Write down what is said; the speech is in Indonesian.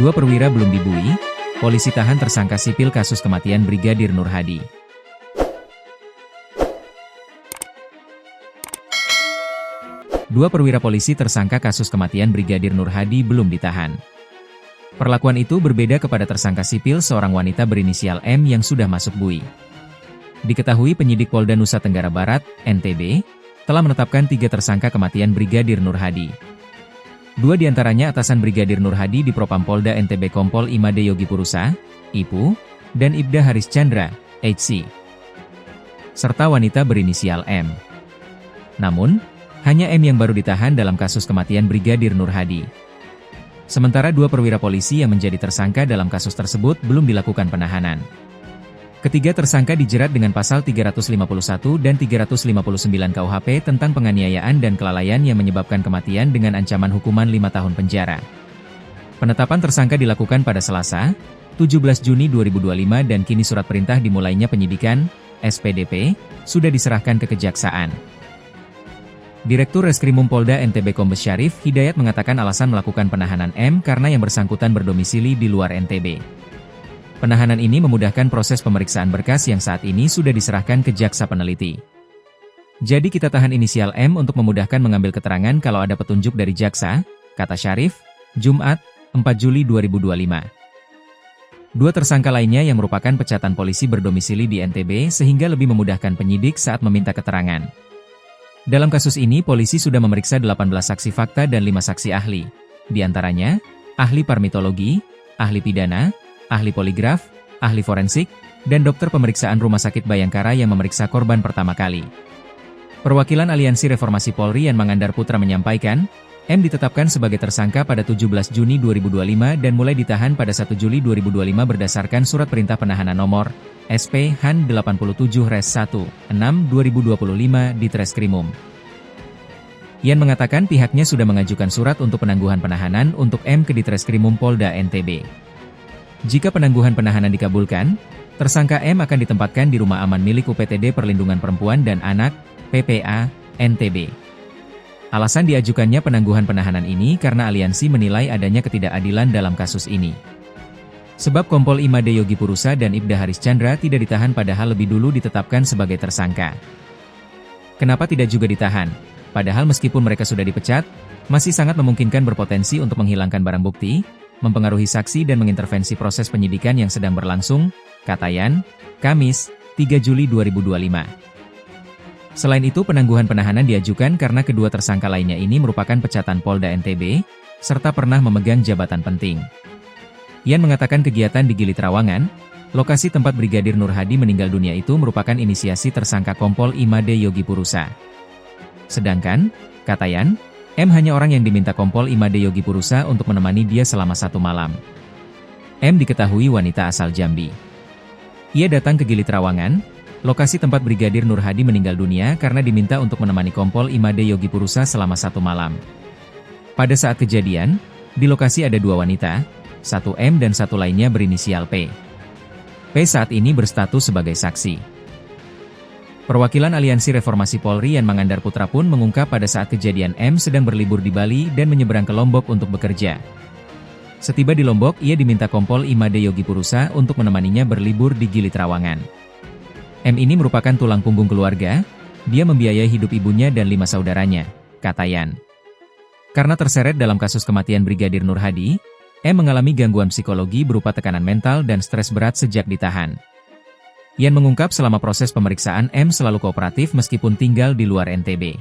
Dua perwira belum dibui, polisi tahan tersangka sipil kasus kematian Brigadir Nur Hadi. Dua perwira polisi tersangka kasus kematian Brigadir Nur Hadi belum ditahan. Perlakuan itu berbeda kepada tersangka sipil seorang wanita berinisial M yang sudah masuk bui. Diketahui penyidik Polda Nusa Tenggara Barat, NTB, telah menetapkan 3 tersangka kematian Brigadir Nur Hadi. 2 diantaranya atasan Brigadir Nur Hadi di Propam Polda NTB Kompol Imade Yogi Purusa, IPU, dan Ibda Haris Chandra, HC, serta wanita berinisial M. Namun, hanya M yang baru ditahan dalam kasus kematian Brigadir Nur Hadi. Sementara 2 perwira polisi yang menjadi tersangka dalam kasus tersebut belum dilakukan penahanan. Ketiga tersangka dijerat dengan pasal 351 dan 359 KUHP tentang penganiayaan dan kelalaian yang menyebabkan kematian dengan ancaman hukuman 5 tahun penjara. Penetapan tersangka dilakukan pada Selasa, 17 Juni 2025 dan kini surat perintah dimulainya penyidikan, SPDP, sudah diserahkan ke Kejaksaan. Direktur Reskrimum Polda NTB Kombes Syarif Hidayat mengatakan alasan melakukan penahanan M karena yang bersangkutan berdomisili di luar NTB. Penahanan ini memudahkan proses pemeriksaan berkas yang saat ini sudah diserahkan ke jaksa peneliti. Jadi kita tahan inisial M untuk memudahkan mengambil keterangan kalau ada petunjuk dari jaksa, kata Syarif, Jumat, 4 Juli 2025. 2 tersangka lainnya yang merupakan pecatan polisi berdomisili di NTB sehingga lebih memudahkan penyidik saat meminta keterangan. Dalam kasus ini polisi sudah memeriksa 18 saksi fakta dan 5 saksi ahli. Di antaranya, ahli parmitologi, ahli pidana, ahli poligraf, ahli forensik, dan dokter pemeriksaan Rumah Sakit Bayangkara yang memeriksa korban pertama kali. Perwakilan Aliansi Reformasi Polri Yan Mangandar Putra menyampaikan, M ditetapkan sebagai tersangka pada 17 Juni 2025 dan mulai ditahan pada 1 Juli 2025 berdasarkan Surat Perintah Penahanan Nomor SP Han 87-1-6/2025 di Treskrimum. Yan mengatakan pihaknya sudah mengajukan surat untuk penangguhan penahanan untuk M ke Ditreskrimum Polda NTB. Jika penangguhan penahanan dikabulkan, tersangka M akan ditempatkan di rumah aman milik UPTD Perlindungan Perempuan dan Anak, PPA, NTB. Alasan diajukannya penangguhan penahanan ini karena aliansi menilai adanya ketidakadilan dalam kasus ini. Sebab Kompol Imade Yogi Purusa dan Ibda Haris Chandra tidak ditahan padahal lebih dulu ditetapkan sebagai tersangka. Kenapa tidak juga ditahan? Padahal meskipun mereka sudah dipecat, masih sangat memungkinkan berpotensi untuk menghilangkan barang bukti, mempengaruhi saksi dan mengintervensi proses penyidikan yang sedang berlangsung, kata Yan, Kamis, 3 Juli 2025. Selain itu penangguhan penahanan diajukan karena kedua tersangka lainnya ini merupakan pecatan Polda NTB, serta pernah memegang jabatan penting. Yan mengatakan kegiatan di Gili Trawangan, lokasi tempat Brigadir Nur Hadi meninggal dunia itu merupakan inisiasi tersangka Kompol Imade Yogi Purusa. Sedangkan, kata Yan, M hanya orang yang diminta Kompol Imade Yogi Purusa untuk menemani dia selama 1 malam. M diketahui wanita asal Jambi. Ia datang ke Gili Trawangan, lokasi tempat Brigadir Nur Hadi meninggal dunia karena diminta untuk menemani Kompol Imade Yogi Purusa selama 1 malam. Pada saat kejadian, di lokasi ada 2 wanita, 1 M dan 1 lainnya berinisial P. P saat ini berstatus sebagai saksi. Perwakilan Aliansi Reformasi Polri Yan Mangandar Putra pun mengungkap pada saat kejadian M sedang berlibur di Bali dan menyeberang ke Lombok untuk bekerja. Setiba di Lombok, ia diminta Kompol Imade Yogi Purusa untuk menemaninya berlibur di Gili Trawangan. M ini merupakan tulang punggung keluarga, dia membiayai hidup ibunya dan 5 saudaranya, kata Yan. Karena terseret dalam kasus kematian Brigadir Nur Hadi, M mengalami gangguan psikologi berupa tekanan mental dan stres berat sejak ditahan. Yan mengungkap selama proses pemeriksaan M selalu kooperatif meskipun tinggal di luar NTB.